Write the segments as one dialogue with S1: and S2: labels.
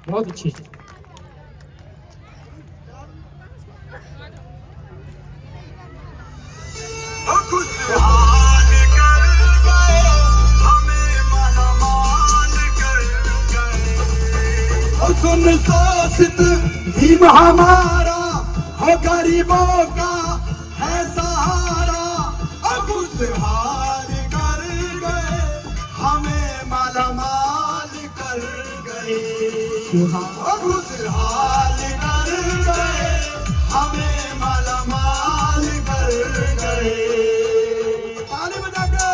S1: बहुत अच्छी।
S2: सुन शोषित भीम हमारा, हो गरीबों का है सहारा। अब खुशहाल कर गए, हमें मालामाल कर गए। खुशहाल कर गए, हमें मालामाल कर गए। ताली बजा के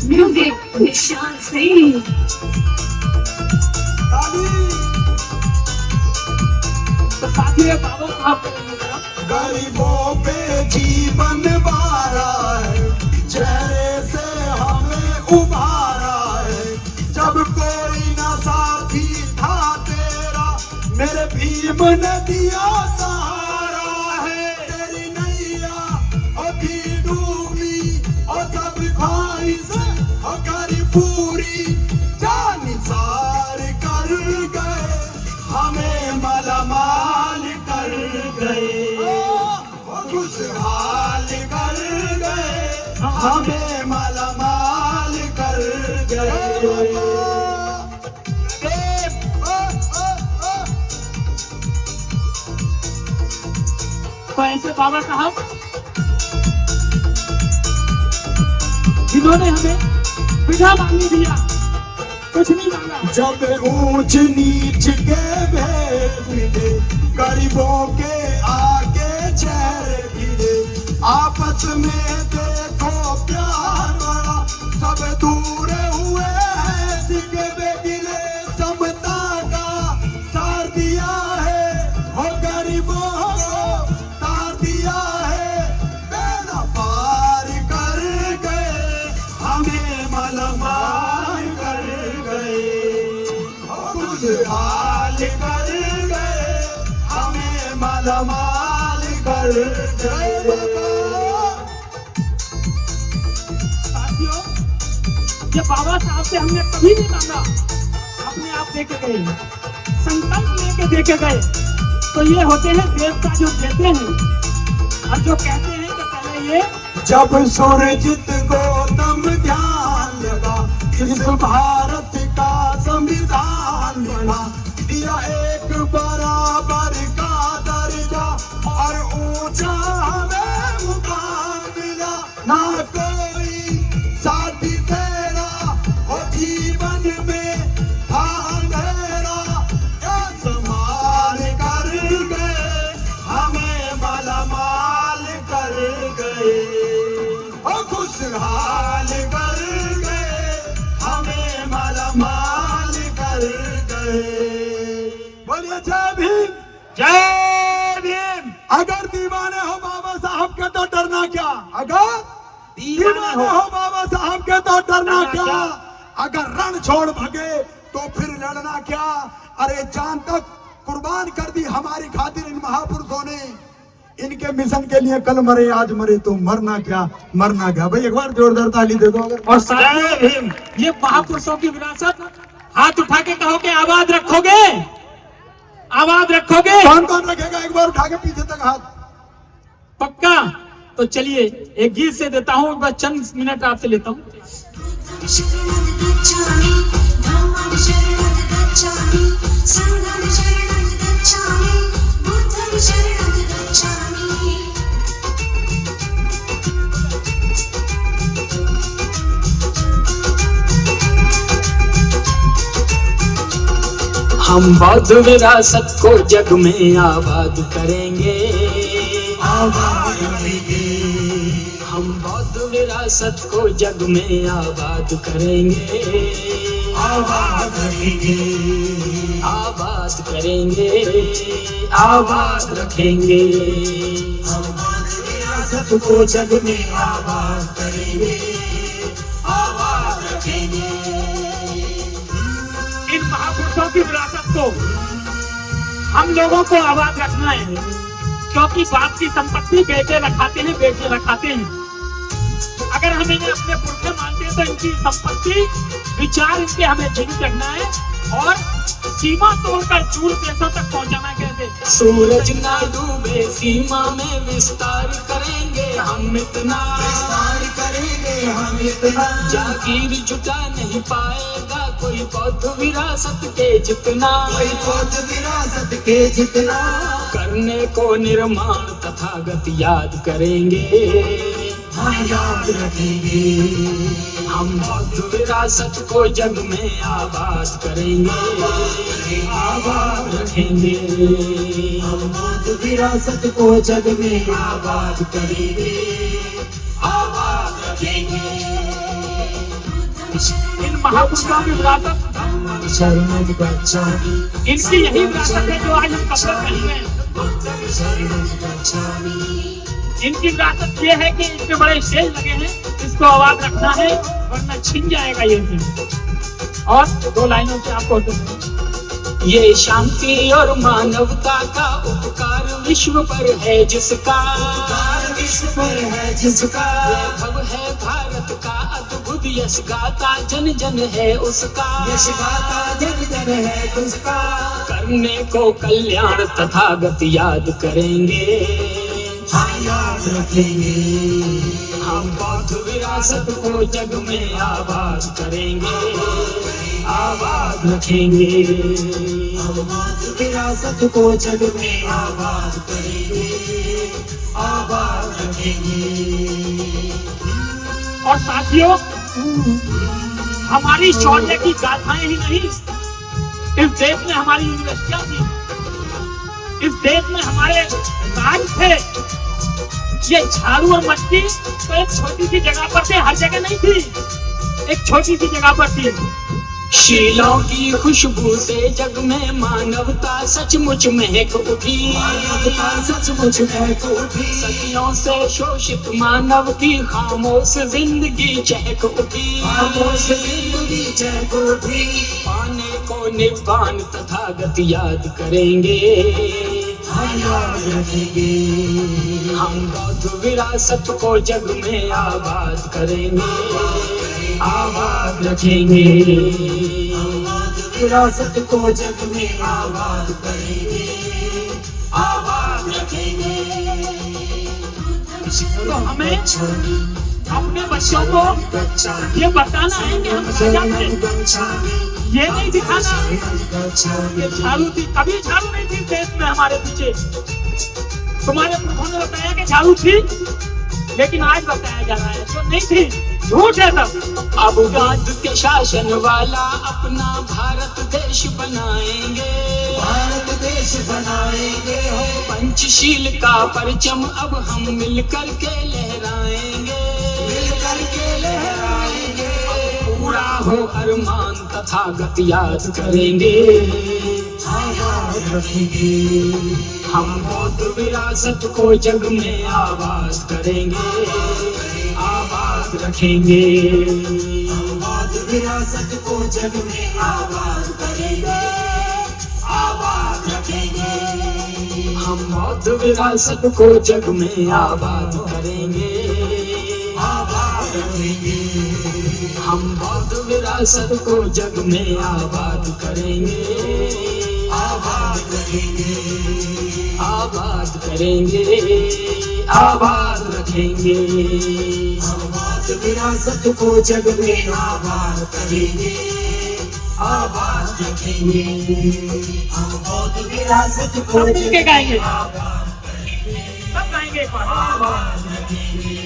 S3: म्यूजिक निशान सिंह।
S1: तो साथियों, बाबा साहब
S2: गरीबों पे जीवन बारा है, चेहरे से हमें उभारा है। जब कोई ना साथी था तेरा, मेरे भीम ने दिया सहारा है। तेरी नैया अभी डूबी और सब ख्वाहिश करी पूरी। जान सार कर गए, हमें मालामाल कर गए। खुशहाल कर गए, हमें मालामाल कर गए।
S1: तो ऐसे बाबा साहब जिन्होंने हमें बिना मांगे दिया, कुछ नहीं मांगा।
S2: जब ऊंच नीच के भेद मिले, गरीबों के आगे चेहरे गिरे। आपस में देखो प्यार बड़ा, सब दूर हुए हैं दिखे बेगिले। समता का सार दिया है, हो गरीबों को तार दिया है। बेड़ा पार कर गए, हमें मालामाल कर गए। खुशहाल कर गए, हमें मालामाल कर गए।
S1: साथियों, ये बाबा साहब से हमने कभी नहीं मांगा, अपने आप देके गए, संकल्प लेके देके गए। तो ये होते हैं देवता जो देते हैं और जो कहते हैं कि पहले ये
S2: जब सुरजित गौतम ध्यान लगा, इस भारत का संविधान बना दिया एक बराबर का दर्जा और ऊंचा हमें मुकाम मिला। ना कोई साथी तेरा हो जीवन में था अंधेरा, क्या संभाल कर गए हमें मालामाल कर गए, ओ खुशहाल कर गए हमें मालामाल कर गए। बोलिए जय भीम।
S1: जय भीम।
S2: अगर दीवाने हो बाबा साहब के तो डरना क्या, अगर दीवाने हो बाबा साहब के तो डरना क्या, अगर रण छोड़ भगे तो फिर लड़ना क्या। अरे जान तक कुर्बान कर दी हमारी खातिर इन महापुरुषों ने, इनके मिशन के लिए कल मरे आज मरे तो मरना क्या, मरना क्या। भाई एक बार जोरदार ताली दे दो। अगर
S1: और जय भीम। ये महापुरुषों की विरासत, हाथ उठा के कहो कि आबाद रखोगे, आबाद रखोगे।
S2: कौन कौन रखेगा, एक बार उठा के पीछे तक हाथ।
S1: पक्का। तो चलिए एक गीत से देता हूँ, बस चंद मिनट आपसे लेता हूँ।
S4: हम बौद्ध विरासत को जग में आबाद करेंगे, आबाद करेंगे। हम बौद्ध विरासत को जग में आबाद करेंगे, आबाद करेंगे, आबाद करेंगे, आबाद रखेंगे। हम बौद्ध विरासत को जग में आबाद करेंगे, आबाद रखेंगे।
S1: इन महापुरुषों की विरासत को हम लोगों को आबाद रखना है, क्योंकि बाप की संपत्ति बेटे रखाते हैं, बेटे रखाते हैं। अगर हम इन्हें अपने पुरखे मानते हैं तो इनकी संपत्ति विचार इनके हमें जीवित रखना है और सीमा तोड़कर दूर देशों तक पहुंचाना कैसे।
S4: सूरज ना डूबे सीमा में विस्तार करेंगे हम इतना, विस्तार करेंगे हम इतना। जागीर जुटा नहीं पाएगा कोई बौद्ध विरासत के जितना, कोई बौद्ध विरासत के जितना। करने को निर्माण तथागत याद करेंगे, हाँ याद रखेंगे। हम बौद्ध विरासत को जग में आबाद करेंगे, आबाद रखेंगे। हम बौद्ध विरासत को जग में आबाद करेंगे, आबाद रखेंगे।
S1: इन महापुरुषों की विरासत,
S4: शरणं गच्छामि।
S1: इनकी यही विरासत है जो आज हम कब्र कर रहे हैं।
S4: शरणं गच्छामि।
S1: इनकी विरासत ये है कि इसमें बड़े शेर लगे हैं, इसको आबाद रखना है वरना छिन जाएगा ये फिर। और दो लाइनों से आपको
S4: ये शांति और मानवता का उपकार विश्व पर है जिसका, विश्व पर है जिसका। वैभव है भारत का अद्भुत यश गाता जन जन है उसका, यश गाता जन जन है उसका। करने को कल्याण तथागत याद करेंगे, हाँ याद रखेंगे। हम बौद्ध विरासत को जग में आबाद करेंगे, आबाद रखेंगे। हम बौद्ध विरासत को जग में आबाद करेंगे, आबाद रखेंगे।
S1: और साथियों, हमारी शौर्य की गाथाएं ही नहीं, इस देश में हमारी यूनिवर्सिटियां थी, इस देश में हमारे राज थे। ये झाड़ू और मटकी तो एक छोटी सी जगह पर थे, हर जगह नहीं थी, एक छोटी सी जगह पर थी।
S4: शीलों की खुशबू से जग में मानवता सचमुच महक उठी, मानवता सचमुच महक उठी। सदियों से शोषित मानव की खामोश जिंदगी चहक उठी, खामोश जिंदगी चहक उठी। पाने को निब्बान तथागत याद करेंगे, हाँ याद रखेंगे। हम बौद्ध विरासत को जग में आबाद करेंगे, आबाद रखेंगे। हम बौद्ध विरासत को जग में आबाद करेंगे, आबाद रखेंगे।
S1: तो हमें अपने बच्चों को ये बताना है कि हम राजा थे, ये नहीं दिखाना कि झाड़ू थी। कभी झाड़ू नहीं थी देश में हमारे पीछे। तुम्हारे प्रभु ने बताया कि झाड़ू थी, लेकिन आज बताया जा रहा है जो नहीं थी, झूठ है सब।
S4: अब गांध के शासन वाला अपना भारत देश बनाएंगे, भारत देश बनाएंगे। हो पंचशील का परचम अब हम मिलकर के लहराएंगे, मिलकर के लहराएंगे। पूरा हो अरमान तथागत याद करेंगे, आबाद रखेंगे। हम बौद्ध विरासत को जग में आबाद करेंगे, आबाद रखेंगे। हम बौद्ध विरासत को जग में आबाद करेंगे, आबाद रखेंगे। हम बौद्ध विरासत को जग में आबाद करेंगे, आबाद रखेंगे। हम बौद्ध विरासत को जग में आबाद करेंगे, आबाद रखेंगे, आबाद करेंगे, आबाद रखेंगे। हम बौद्ध विरासत को जग में आबाद करेंगे, आबाद रखेंगे। हम बौद्ध विरासत को
S1: सब मिलके गाएंगे,
S4: आबाद करेंगे,
S1: सब गाएंगे एक बार।
S4: आबाद रखेंगे।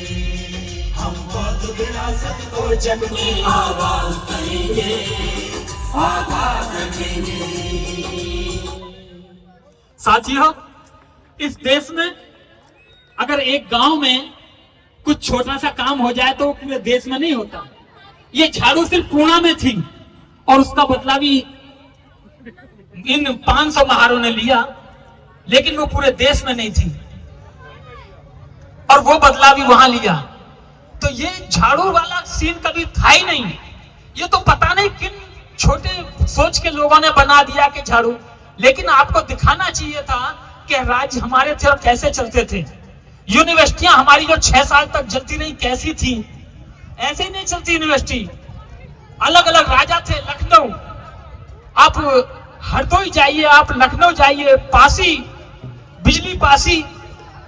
S4: हम बौद्ध विरासत को जग में आबाद करेंगे, आबाद रखेंगे।
S1: साथियों, इस देश में अगर एक गांव में कुछ छोटा सा काम हो जाए तो पूरे देश में नहीं होता। ये झाड़ू सिर्फ पुणे में थी और उसका बदला भी इन 500 महारों ने लिया, लेकिन वो पूरे देश में नहीं थी और वो बदला भी वहां लिया। तो ये झाड़ू वाला सीन कभी था ही नहीं। ये तो पता नहीं किन छोटे सोच के लोगों ने बना दिया कि झाड़ू, लेकिन आपको दिखाना चाहिए था कि राज्य हमारे थे और कैसे चलते थे। यूनिवर्सिटियां हमारी जो 6 साल तक चलती रही कैसी थी, ऐसे ही नहीं चलती यूनिवर्सिटी। अलग अलग राजा थे। लखनऊ, आप हरदोई जाइए, आप लखनऊ जाइए, पासी, बिजली पासी,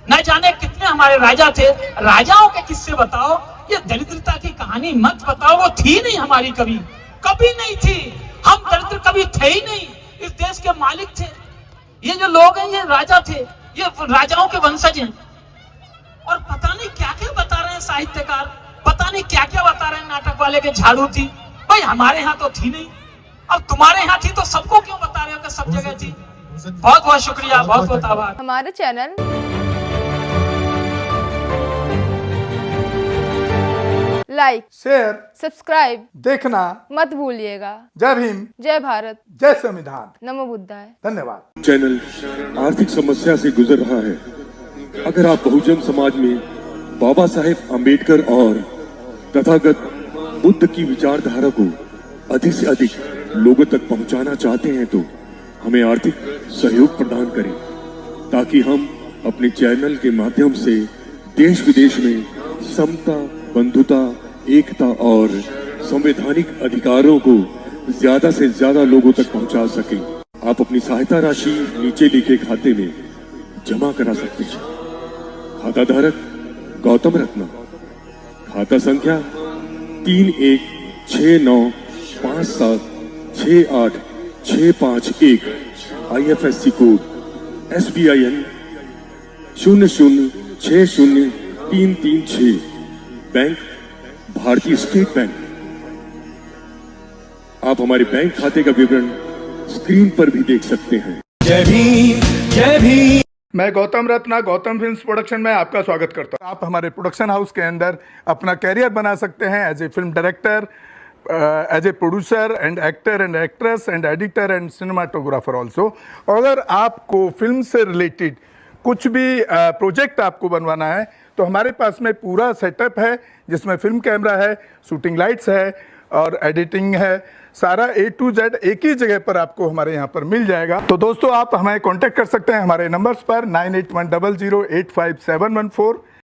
S1: न जाने कितने हमारे राजा थे। राजाओं के किस्से बताओ, ये दरिद्रता की कहानी मत बताओ। वो थी नहीं हमारी, कभी कभी नहीं थी। हम दरिद्र कभी थे ही नहीं, इस देश के मालिक थे। ये जो लोग हैं ये राजा थे, ये राजाओं के वंशज हैं। और पता नहीं क्या क्या बता रहे हैं साहित्यकार, पता नहीं क्या क्या बता रहे हैं नाटक वाले के झाड़ू थी। भाई हमारे यहाँ तो थी नहीं, अब तुम्हारे यहाँ थी तो सबको क्यों बता रहे हो कि सब जगह थी। बहुत बहुत शुक्रिया, बहुत बहुत आभार।
S5: हमारे चैनल लाइक,
S6: शेयर,
S5: सब्सक्राइब
S6: देखना
S5: मत भूलिएगा।
S6: जय भीम,
S5: जय भारत,
S6: जय संविधान।
S5: नमो बुद्धाय।
S6: धन्यवाद।
S7: चैनल आर्थिक समस्या से गुजर रहा है। अगर आप बहुजन समाज में बाबा साहेब आम्बेडकर और तथागत बुद्ध की विचारधारा को अधिक से अधिक लोगों तक पहुंचाना चाहते हैं तो हमें आर्थिक सहयोग प्रदान करें, ताकि हम अपने चैनल के माध्यम से देश विदेश में समता, बंधुता, एकता और संवैधानिक अधिकारों को ज्यादा से ज्यादा लोगों तक पहुंचा सकें। आप अपनी सहायता राशि नीचे लिखे खाते में जमा करा सकते हैं। खाता धारक गौतम रत्ना, खाता संख्या 3169576865 IFSC कोड SBIN 0060336, बैंक भारतीय स्टेट बैंक। आप हमारे बैंक खाते का विवरण स्क्रीन पर भी देख सकते हैं।
S2: जय भीम, जय भीम।
S6: मैं गौतम रत्ना गौतम फिल्म्स प्रोडक्शन में आपका स्वागत करता हूं। आप हमारे प्रोडक्शन हाउस के अंदर अपना कैरियर बना सकते हैं as a film director, as a producer and actor and actress and editor and cinematographer also. अगर आपको फिल्म से रिलेटेड कुछ भी प्रोजेक्ट आपको बनवाना है तो हमारे पास में पूरा सेटअप है, जिसमें फिल्म कैमरा है, शूटिंग लाइट्स है और एडिटिंग है। सारा A to Z एक ही जगह पर आपको हमारे यहाँ पर मिल जाएगा। तो दोस्तों आप हमें कांटेक्ट कर सकते हैं हमारे नंबर्स पर 9810085714